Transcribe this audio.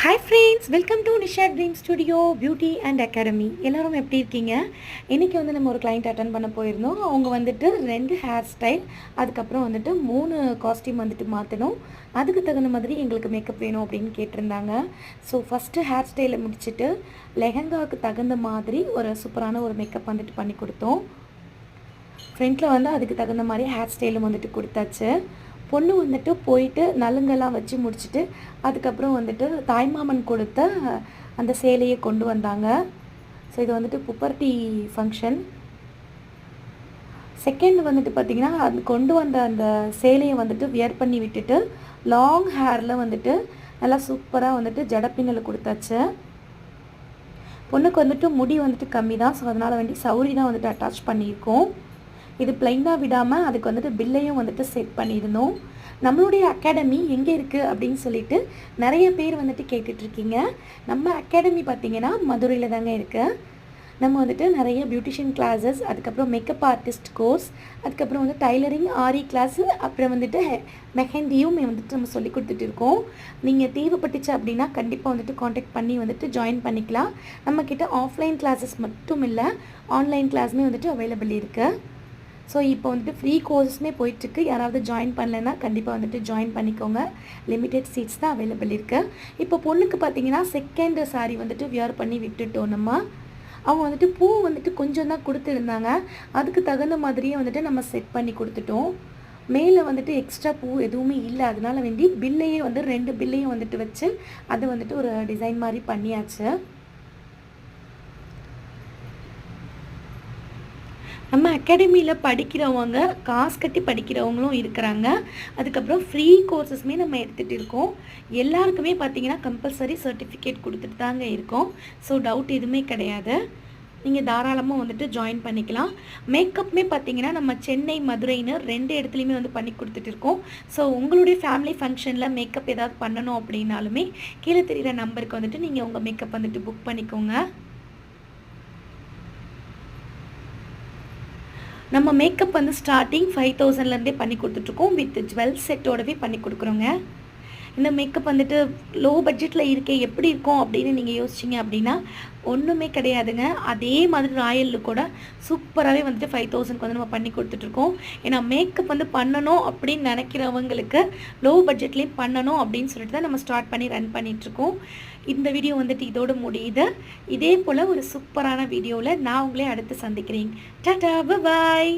Hi friends, welcome to Nisha Dream Studio Beauty and Academy. எல்லாரும் எப்படி இருக்கீங்க? இன்னைக்கு வந்து நம்ம ஒரு client அட்டெண்ட் பண்ண போயிருந்தோம். அவங்க வந்துட்டு 2 ஹேர் ஸ்டைல், அதுக்கப்புறம் வந்துட்டு 3 காஸ்டியூம் வந்துட்டு மாற்றணும். அதுக்கு தகுந்த மாதிரி எங்களுக்கு மேக்கப் வேணும் அப்படின்னு கேட்டிருந்தாங்க. ஸோ ஃபஸ்ட்டு ஹேர் ஸ்டைலை முடிச்சுட்டு லெஹங்காவுக்கு தகுந்த மாதிரி ஒரு சூப்பரான ஒரு மேக்கப் வந்துட்டு பண்ணி கொடுத்தோம். ஃப்ரண்ட்டில் வந்து அதுக்கு தகுந்த மாதிரி ஹேர் ஸ்டைலும் வந்துட்டு கொடுத்தாச்சு. பொண்ணு வந்துட்டு போயிட்டு நலுங்கெல்லாம் வச்சு முடிச்சுட்டு அதுக்கப்புறம் வந்துட்டு தாய்மாமன் கொடுத்த அந்த சேலையை கொண்டு வந்தாங்க. ஸோ இது வந்துட்டு புப்பர்ட்டி ஃபங்க்ஷன். செகண்ட் வந்துட்டு பார்த்திங்கன்னா அது கொண்டு வந்த அந்த சேலையை வந்துட்டு வியர் பண்ணி விட்டுட்டு லாங் ஹேரில் வந்துட்டு நல்லா சூப்பராக வந்துட்டு ஜடப்பின்னல் கொடுத்தாச்சு. பொண்ணுக்கு வந்துட்டு முடி வந்துட்டு கம்மி தான், ஸோ அதனால் வேண்டி சௌரி தான் வந்துட்டு அட்டாச் பண்ணியிருக்கோம். இது பிளைனாக விடாமல் அதுக்கு வந்துட்டு பில்லையும் வந்துட்டு செட் பண்ணியிருந்தோம். நம்மளுடைய அகாடமி எங்கே இருக்குது அப்படின்னு சொல்லிட்டு நிறைய பேர் வந்துட்டு கேட்டுட்ருக்கீங்க. நம்ம அகாடமி பார்த்திங்கன்னா மதுரையில் தாங்க இருக்குது. நம்ம வந்துட்டு நிறைய பியூட்டிஷியன் கிளாஸஸ், அதுக்கப்புறம் மேக்கப் ஆர்டிஸ்ட் கோர்ஸ், அதுக்கப்புறம் வந்து டைலரிங், ஆரி கிளாஸு, அப்புறம் வந்துட்டு மெஹந்தியும் வந்துட்டு நம்ம சொல்லி கொடுத்துட்டு இருக்கோம். நீங்கள் தேவைப்பட்டுச்சு அப்படின்னா கண்டிப்பாக வந்துட்டு காண்டாக்ட் பண்ணி வந்துட்டு ஜாயின் பண்ணிக்கலாம். நம்மக்கிட்ட ஆஃப்லைன் கிளாஸஸ் மட்டும் இல்லை, ஆன்லைன் கிளாஸுமே வந்துட்டு அவைலபிள் இருக்குது. ஸோ இப்போ வந்துட்டு ஃப்ரீ கோர்ஸஸ்மே போயிட்டுருக்கு. யாராவது ஜாயின் பண்ணலைன்னா கண்டிப்பாக வந்துட்டு ஜாயின் பண்ணிக்கோங்க. லிமிட்டெட் சீட்ஸ் தான் அவைலபிள் இருக்குது. இப்போ பொண்ணுக்கு பார்த்தீங்கன்னா செகண்ட் சாரீ வந்துட்டு வியர் பண்ணி விட்டுட்டோம். அவங்க வந்துட்டு பூ வந்துட்டு கொஞ்சம் தான் கொடுத்துருந்தாங்க. அதுக்கு தகுந்த மாதிரியே வந்துட்டு நம்ம செட் பண்ணி கொடுத்துட்டோம். மேலே வந்துட்டு எக்ஸ்ட்ரா பூ எதுவுமே இல்லை, அதனால வேண்டி பில்லையே வந்து 2 பில்லையும் வந்துட்டு வச்சு அது வந்துட்டு ஒரு டிசைன் மாதிரி பண்ணியாச்சு. நம்ம அகாடமியில் படிக்கிறவங்க, காசு கட்டி படிக்கிறவங்களும் இருக்கிறாங்க. அதுக்கப்புறம் ஃப்ரீ கோர்ஸஸ்மே நம்ம எடுத்துகிட்டு இருக்கோம். எல்லாருக்குமே பார்த்திங்கன்னா கம்பல்சரி சர்டிஃபிகேட் கொடுத்துட்டு தாங்க இருக்கோம். ஸோ டவுட் எதுவுமே கிடையாது. நீங்கள் தாராளமாக வந்துட்டு ஜாயின் பண்ணிக்கலாம். மேக்கப்புமே பார்த்திங்கன்னா நம்ம சென்னை, மதுரைன்னு 2 இடத்துலையுமே வந்து பண்ணி கொடுத்துட்டு இருக்கோம். ஸோ உங்களுடைய ஃபேமிலி ஃபங்க்ஷனில் மேக்கப் ஏதாவது பண்ணணும் அப்படின்னாலுமே கீழே தெரிகிற நம்பருக்கு வந்துட்டு நீங்கள் உங்கள் மேக்கப் வந்துட்டு புக் பண்ணிக்கோங்க. நம்ம மேக்கப் வந்து ஸ்டார்டிங் 5000லேருந்தே பண்ணி கொடுத்துட்ருக்கோம். வித் ஜுவல் செட்டோடவே பண்ணி கொடுக்குறோங்க. இந்த மேக்கப் வந்துட்டு லோ பட்ஜெட்டில் இருக்கே எப்படி இருக்கும் அப்படின்னு நீங்கள் யோசிச்சிங்க அப்படின்னா ஒன்றுமே கிடையாதுங்க. அதே மாதிரி ராயலில் கூட சூப்பராகவே வந்துட்டு 5000க்கு வந்து நம்ம பண்ணி கொடுத்துட்ருக்கோம். ஏன்னா மேக்கப் வந்து பண்ணணும் அப்படின்னு நினைக்கிறவங்களுக்கு லோ பட்ஜெட்லேயும் பண்ணணும் அப்படின்னு சொல்லிட்டு தான் நம்ம ஸ்டார்ட் பண்ணி ரன் பண்ணிகிட்ருக்கோம். இந்த வீடியோ வந்துட்டு இதோடு முடியுது. இதே போல் ஒரு சூப்பரான வீடியோவில் நான் உங்களே அடுத்து சந்திக்கிறேன். டாடா, பாய்.